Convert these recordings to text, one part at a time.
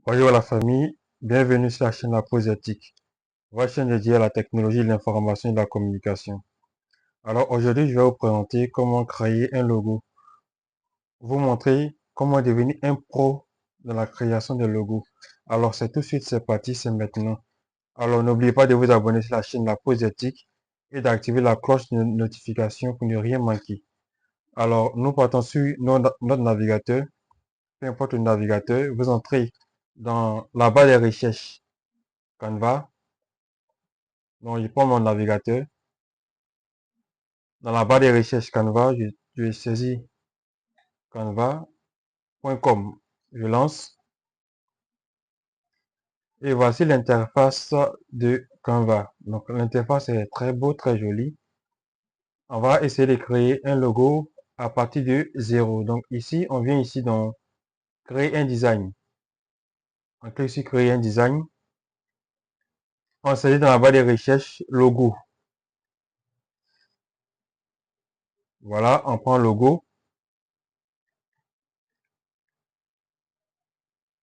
Bonjour la famille, bienvenue sur la chaîne La Pause Éthique, votre chaîne dédiée à la technologie, de l'information et de la communication. Alors aujourd'hui, je vais vous présenter comment créer un logo, vous montrer comment devenir un pro dans la création de logos. Alors c'est tout de suite, c'est parti, c'est maintenant. Alors n'oubliez pas de vous abonner sur la chaîne La Pause Éthique et d'activer la cloche de notification pour ne rien manquer. Alors nous partons sur notre navigateur, peu importe le navigateur, vous entrez dans la barre des recherches Canva. Donc, je prends mon navigateur. Dans la barre de recherche Canva, je saisis canva.com. Je lance et voici l'interface de Canva. Donc, l'interface est très beau, très jolie. On va essayer de créer un logo à partir de zéro. Donc, ici, on vient ici dans créer un design. On clique sur créer un design. On saisit dans la barre de recherche logo. Voilà, on prend logo.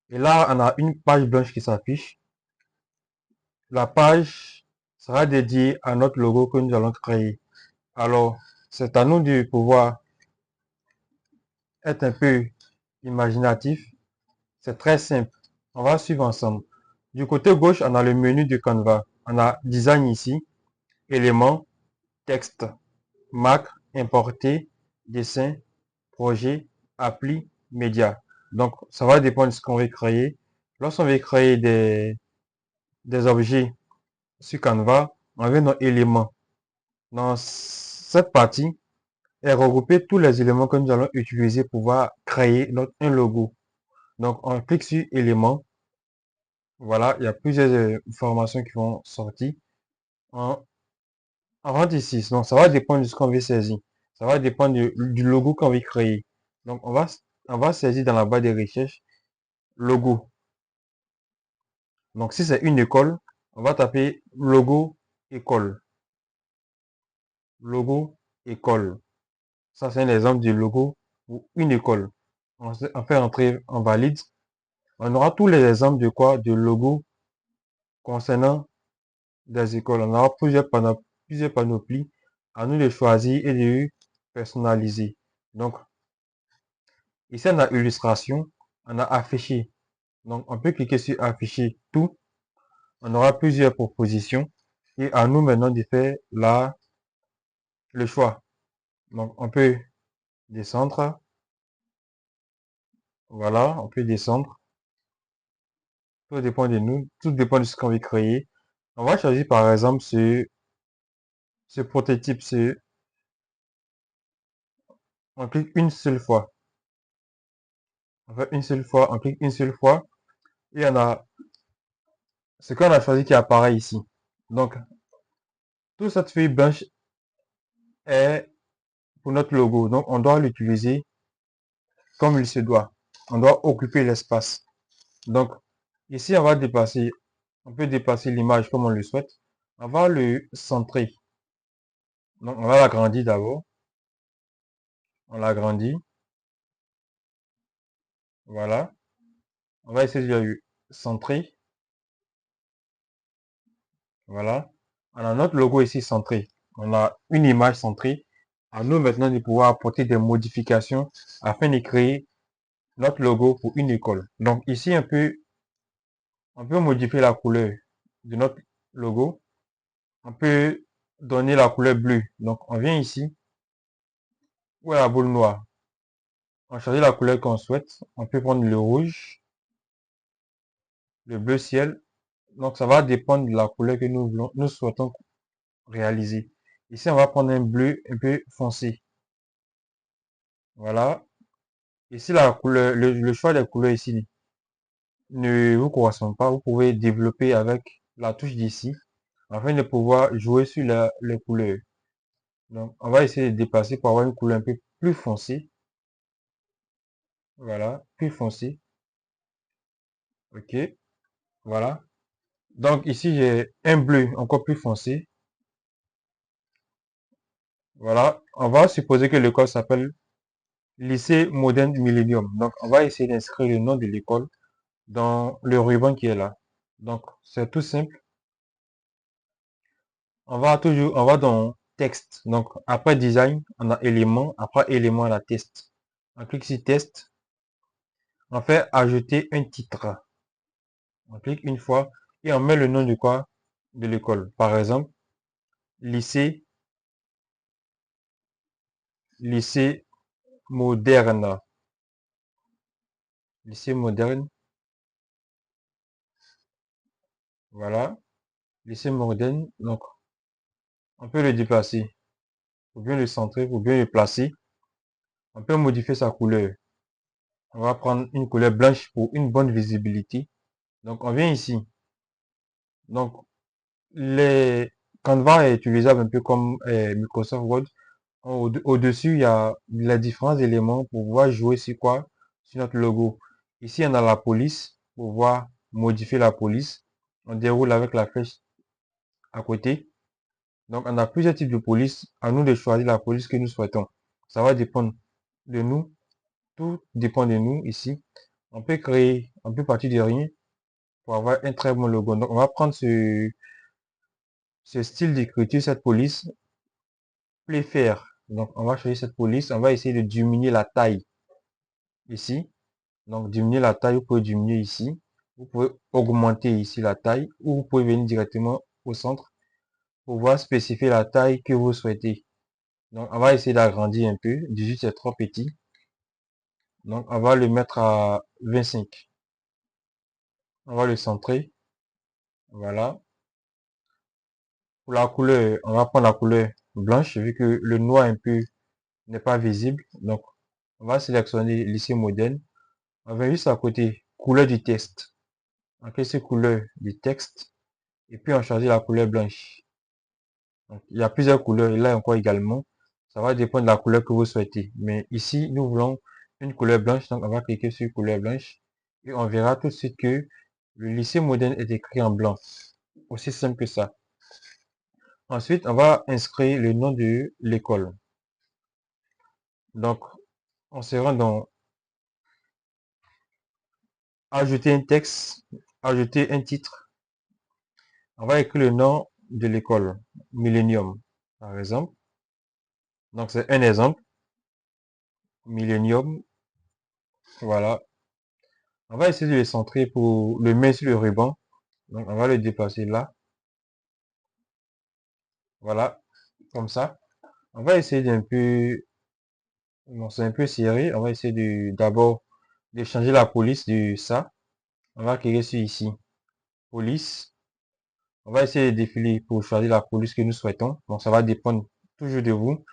Et là, on a une page blanche qui s'affiche. La page sera dédiée à notre logo que nous allons créer. Alors, c'est à nous de pouvoir être un peu imaginatif. C'est très simple. On va suivre ensemble. Du côté gauche, on a le menu de Canva. On a design ici, éléments, texte, marque, importer, dessin, projet, appli, média. Donc, ça va dépendre de ce qu'on veut créer. Lorsqu'on veut créer des objets sur Canva, on vient dans éléments. Dans cette partie, et regrouper tous les éléments que nous allons utiliser pour pouvoir créer un logo. Donc, on clique sur éléments. Voilà, il y a plusieurs informations qui vont sortir. On, on rentre ici. Donc, ça va dépendre de ce qu'on veut saisir. Ça va dépendre du logo qu'on veut créer. Donc, on va saisir dans la barre de recherche logo. Donc, si c'est une école, on va taper logo école. Logo école. Ça, c'est un exemple du logo pour une école. On fait entrer en valide. On aura tous les exemples de quoi? De logos concernant des écoles. On aura plusieurs panoplies. À nous de choisir et de personnaliser. Donc, ici, on a illustration. On a affiché. Donc, on peut cliquer sur afficher tout. On aura plusieurs propositions. Et à nous maintenant de faire le choix. Donc, on peut descendre. Voilà, on peut descendre. Tout dépend de nous. Tout dépend de ce qu'on veut créer. On va choisir par exemple ce prototype. On clique une seule fois. On fait une seule fois. On clique une seule fois. Et on a ce qu'on a choisi qui apparaît ici. Donc, toute cette feuille blanche est pour notre logo. Donc, on doit l'utiliser comme il se doit. On doit occuper l'espace. Donc, ici, on va déplacer. On peut déplacer l'image comme on le souhaite. On va le centrer. Donc, on va l'agrandir d'abord. On l'agrandit. Voilà. On va essayer de le centrer. Voilà. On a notre logo ici centré. On a une image centrée. À nous maintenant de pouvoir apporter des modifications afin de créer notre logo pour une école. Donc ici, on peut modifier la couleur de notre logo. On peut donner la couleur bleue. Donc on vient ici, où est la boule noire. On choisit la couleur qu'on souhaite. On peut prendre le rouge, le bleu ciel. Donc ça va dépendre de la couleur que nous souhaitons réaliser. Ici, on va prendre un bleu un peu foncé. Voilà. Ici, la couleur, le choix des couleurs ici ne vous correspond pas. Vous pouvez développer avec la touche d'ici afin de pouvoir jouer sur les couleurs. Donc, on va essayer de dépasser pour avoir une couleur un peu plus foncée. Voilà, plus foncée. OK, voilà. Donc, ici, j'ai un bleu encore plus foncé. Voilà, on va supposer que l'école s'appelle Lycée Moderne Millennium. Donc, on va essayer d'inscrire le nom de l'école. dans le ruban qui est là. Donc, c'est tout simple. On va dans texte. Donc, après design, on a élément. Après élément, on a test. On clique sur test. On fait ajouter un titre. On clique une fois et on met le nom de quoi? De l'école. Par exemple, lycée, lycée moderne. Lycée moderne. Voilà. Lycée moderne. Donc, on peut le déplacer. Pour bien le centrer, pour bien le placer. On peut modifier sa couleur. On va prendre une couleur blanche pour une bonne visibilité. Donc, on vient ici. Donc, les Canva est utilisable un peu comme Microsoft Word. Au-dessus, il y a les différents éléments pour pouvoir jouer sur quoi? Sur notre logo. Ici, on a la police pour pouvoir modifier la police. On déroule avec la flèche à côté. Donc, on a plusieurs types de police. À nous de choisir la police que nous souhaitons. Ça va dépendre de nous. Tout dépend de nous ici. On peut créer, on peut partir de rien pour avoir un très bon logo. Donc, on va prendre ce style d'écriture, cette police, faire. Donc, on va choisir cette police. On va essayer de diminuer la taille ici. Donc, diminuer la taille, vous pouvez diminuer ici. Vous pouvez augmenter ici la taille ou vous pouvez venir directement au centre pour pouvoir spécifier la taille que vous souhaitez. Donc, on va essayer d'agrandir un peu. 18, c'est trop petit. Donc, on va le mettre à 25. On va le centrer. Voilà. Pour la couleur, on va prendre la couleur blanche vu que le noir un peu n'est pas visible. Donc, on va sélectionner lycée moderne. On va juste à côté, couleur du texte. On clique sur couleur du texte. Et puis, on choisit la couleur blanche. Donc, il y a plusieurs couleurs. Et là encore également, ça va dépendre de la couleur que vous souhaitez. Mais ici, nous voulons une couleur blanche. Donc, on va cliquer sur couleur blanche. Et on verra tout de suite que le lycée moderne est écrit en blanc. Aussi simple que ça. Ensuite, on va inscrire le nom de l'école. Donc, on se rend dans ajouter un texte, ajouter un titre. On va écrire le nom de l'école, Millennium, par exemple. Donc, c'est un exemple. Millennium, voilà. On va essayer de le centrer pour le mettre sur le ruban. Donc, on va le déplacer là. Voilà, comme ça. On va essayer d'un peu, bon, c'est un peu serré. On va essayer d'abord de changer la police de ça. On va cliquer sur ici, police. On va essayer de défiler pour choisir la police que nous souhaitons. Donc, ça va dépendre toujours de vous.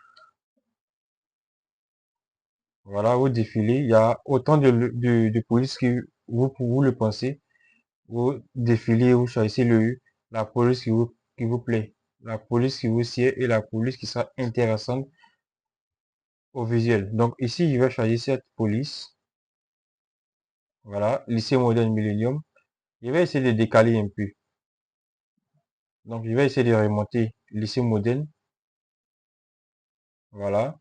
Voilà, vous défilez. Il y a autant de police que vous le pensez. Vous défilez, vous choisissez la police qui vous plaît. La police qui vous sied et la police qui sera intéressante au visuel. Donc, ici, je vais choisir cette police. Voilà, lycée moderne Millennium. Je vais essayer de décaler un peu. Donc, je vais essayer de remonter lycée moderne. Voilà.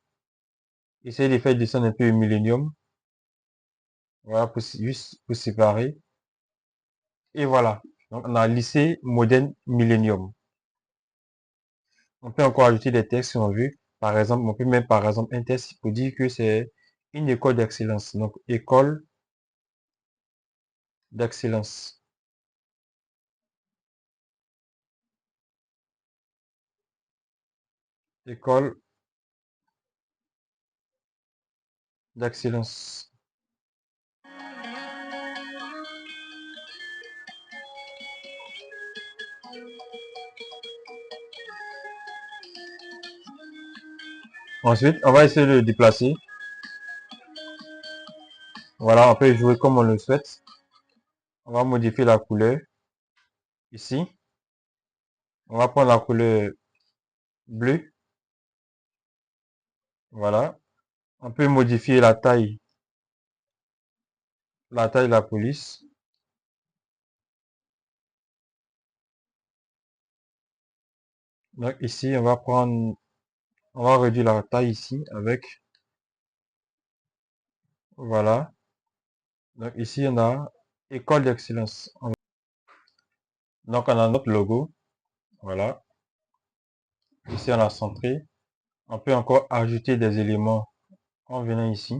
Essayer de faire descendre un peu le Millennium. Voilà, juste pour séparer. Et voilà. Donc, on a lycée moderne Millennium. On peut encore ajouter des textes si on veut. Par exemple, on peut mettre par exemple un texte pour dire que c'est une école d'excellence. Donc, école d'excellence. École d'excellence. Ensuite, on va essayer de le déplacer. Voilà, on peut jouer comme on le souhaite. On va modifier la couleur. Ici, on va prendre la couleur bleue. Voilà. On peut modifier la taille de la police. Donc ici, on va réduire la taille ici avec, voilà. Donc ici, on a école d'excellence. Donc, on a notre logo. Voilà. Ici, on a centré. On peut encore ajouter des éléments en venant ici.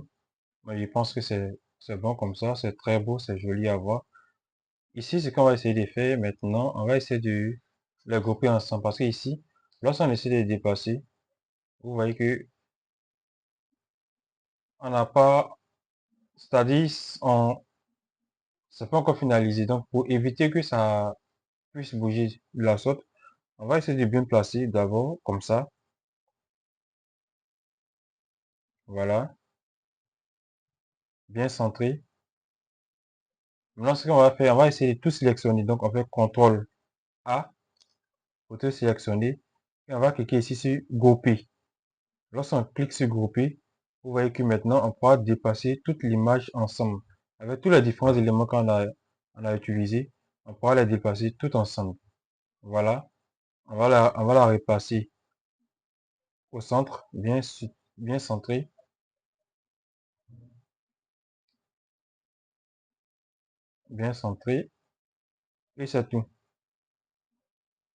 Mais je pense que c'est bon comme ça. C'est très beau, c'est joli à voir. Ici, ce qu'on va essayer de faire maintenant, on va essayer de les grouper ensemble. Parce que ici, lorsqu'on essaie de les dépasser, vous voyez que on n'a pas, c'est-à-dire, c'est pas encore finalisé. Donc, pour éviter que ça puisse bouger de la sorte, on va essayer de bien placer d'abord, comme ça. Voilà. Bien centré. Maintenant, ce qu'on va faire, on va essayer de tout sélectionner. Donc, on fait CTRL A pour tout sélectionner. Et on va cliquer ici sur grouper. Lorsqu'on clique sur grouper, vous voyez que maintenant, on pourra dépasser toute l'image ensemble. Avec tous les différents éléments on a utilisés, on pourra les dépasser tout ensemble. Voilà. On va la replacer au centre, bien centré. Bien centré. Et c'est tout.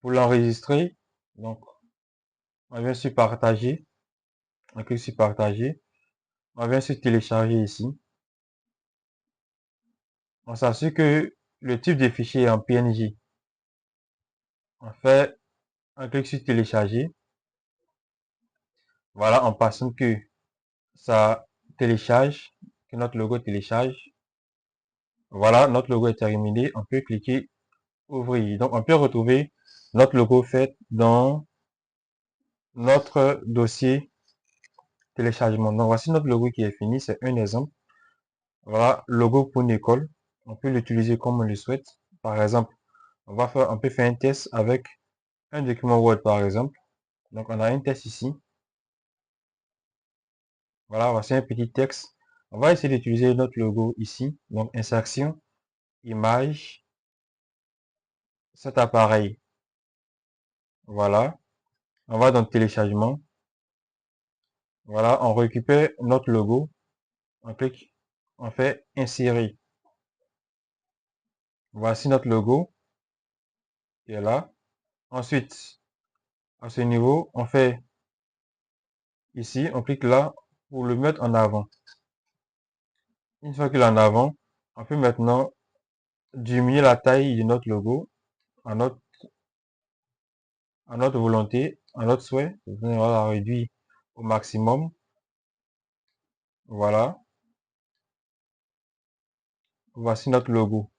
Pour l'enregistrer, donc, on vient sur partager. On clique sur partager. On vient sur télécharger ici. On s'assure que le type de fichier est en PNG. On fait un clic sur télécharger. Voilà, en passant que ça télécharge, que notre logo télécharge. Voilà, notre logo est terminé. On peut cliquer ouvrir. Donc, on peut retrouver notre logo fait dans notre dossier téléchargement. Donc, voici notre logo qui est fini. C'est un exemple. Voilà, logo pour une école. On peut l'utiliser comme on le souhaite. Par exemple, on peut faire un test avec un document Word, par exemple. Donc, on a un test ici. Voilà, voici un petit texte. On va essayer d'utiliser notre logo ici. Donc, insertion, image, cet appareil. Voilà. On va dans téléchargement. Voilà, on récupère notre logo. On clique, on fait insérer. Voici notre logo qui est là. Ensuite, à ce niveau, on fait ici, on clique là pour le mettre en avant. Une fois qu'il est en avant, on peut maintenant diminuer la taille de notre logo à notre volonté, à notre souhait. On va la réduire au maximum. Voilà. Voici notre logo.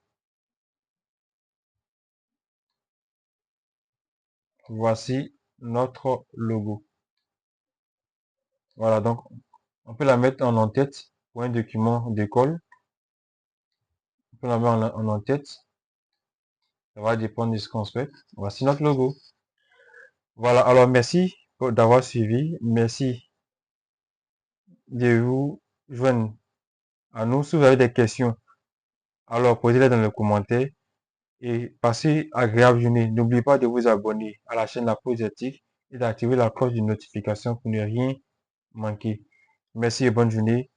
Voici notre logo. Voilà, donc on peut la mettre en en-tête pour un document d'école. On peut la mettre en en-tête. Ça va dépendre de ce qu'on souhaite. Voici notre logo. Voilà, alors merci d'avoir suivi. Merci de vous joindre à nous. Si vous avez des questions, alors posez-les dans les commentaires et passez agréable journée. N'oubliez pas de vous abonner à la chaîne La Pause Éthique et d'activer la cloche de notification pour ne rien manquer. Merci et bonne journée.